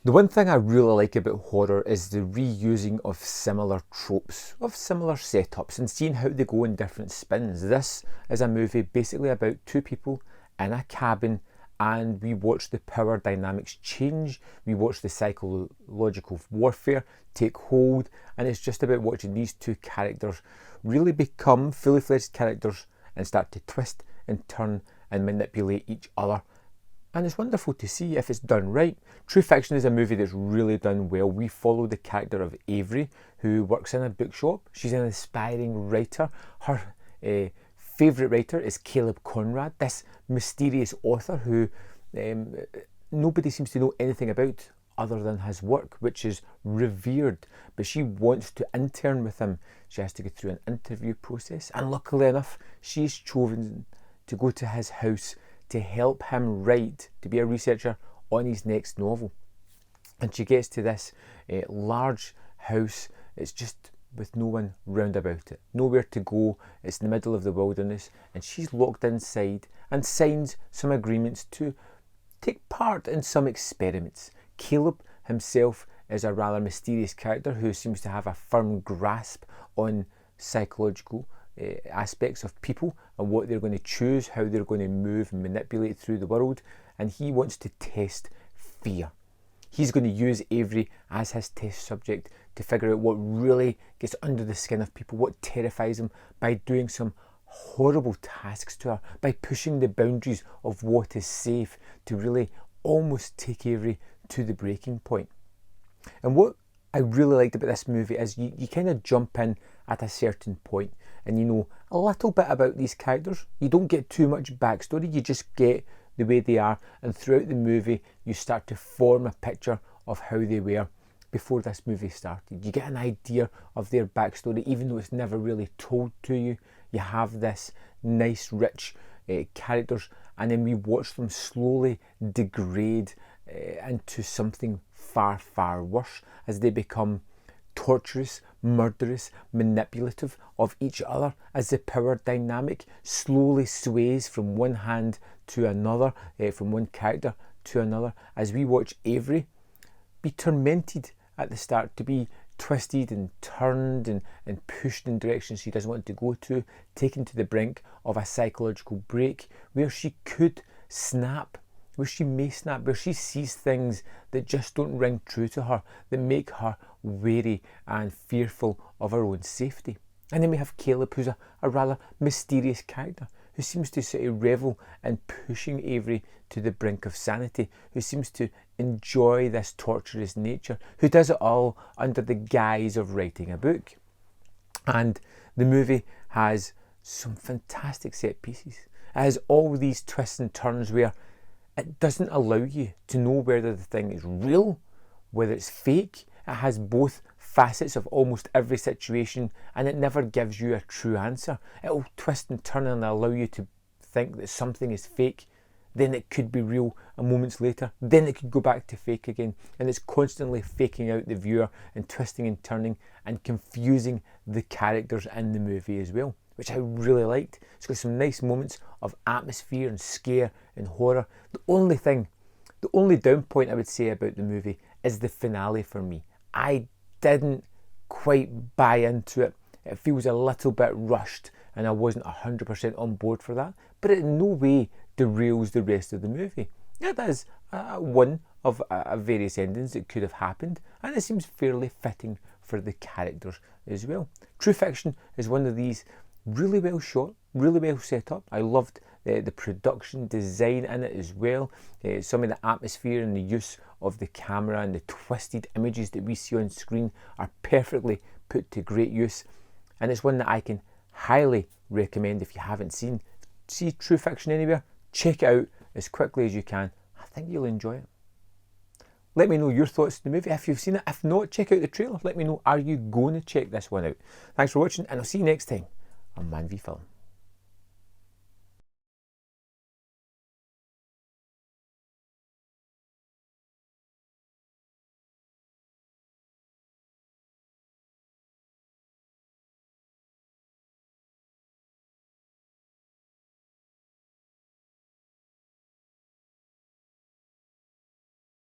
The one thing I really like about horror is the reusing of similar tropes, of similar setups, and seeing how they go in different spins. This is a movie basically about two people in a cabin, and we watch the power dynamics change, we watch the psychological warfare take hold, and it's just about watching these two characters really become fully fledged characters and start to twist and turn and manipulate each other. And it's wonderful to see if it's done right. True Fiction is a movie that's really done well. We follow the character of Avery, who works in a bookshop. She's an aspiring writer. Her favourite writer is Caleb Conrad, this mysterious author who nobody seems to know anything about other than his work, which is revered. But she wants to intern with him. She has to go through an interview process, and luckily enough, she's chosen to go to his house to help him write, to be a researcher on his next novel. And she gets to this large house. It's just with no one round about it, nowhere to go. It's in the middle of the wilderness, and she's locked inside and signs some agreements to take part in some experiments. Caleb himself is a rather mysterious character who seems to have a firm grasp on psychological aspects of people and what they're going to choose, how they're going to move and manipulate through the world, and he wants to test fear. He's going to use Avery as his test subject to figure out what really gets under the skin of people, what terrifies them, by doing some horrible tasks to her, by pushing the boundaries of what is safe to really almost take Avery to the breaking point. And what I really liked about this movie is you kind of jump in at a certain point and you know a little bit about these characters. You don't get too much backstory, you just get the way they are, and throughout the movie you start to form a picture of how they were before this movie started. You get an idea of their backstory, even though it's never really told to you. You have this nice rich characters, and then we watch them slowly degrade into something far, far worse as they become torturous, murderous, manipulative of each other, as the power dynamic slowly sways from one hand to another, from one character to another, as we watch Avery be tormented at the start, to be twisted and turned and pushed in directions she doesn't want to go to, taken to the brink of a psychological break where she could snap, where she may snap, where she sees things that just don't ring true to her, that make her wary and fearful of her own safety. And then we have Caleb, who's a rather mysterious character, who seems to sort of revel in pushing Avery to the brink of sanity, who seems to enjoy this torturous nature, who does it all under the guise of writing a book. And the movie has some fantastic set pieces. It has all these twists and turns where it doesn't allow you to know whether the thing is real, whether it's fake. It has both facets of almost every situation, and it never gives you a true answer. It'll twist and turn and allow you to think that something is fake, then it could be real a moments later, then it could go back to fake again, and it's constantly faking out the viewer and twisting and turning and confusing the characters in the movie as well, which I really liked. It's got some nice moments of atmosphere and scare and horror. The only down point I would say about the movie is the finale for me. I didn't quite buy into it. It feels a little bit rushed, and I wasn't 100% on board for that, but it in no way derails the rest of the movie. It is one of various endings that could have happened, and it seems fairly fitting for the characters as well. True Fiction is one of these really well shot, really well set up. I loved the production design in it as well. Some of the atmosphere and the use of the camera and the twisted images that we see on screen are perfectly put to great use, and it's one that I can highly recommend. If you haven't see True Fiction anywhere, check it out as quickly as you can. I think you'll enjoy it. Let me know your thoughts on the movie if you've seen it. If not, check out the trailer. Let me know, are you going to check this one out? Thanks for watching, and I'll see you next time on Man v Film.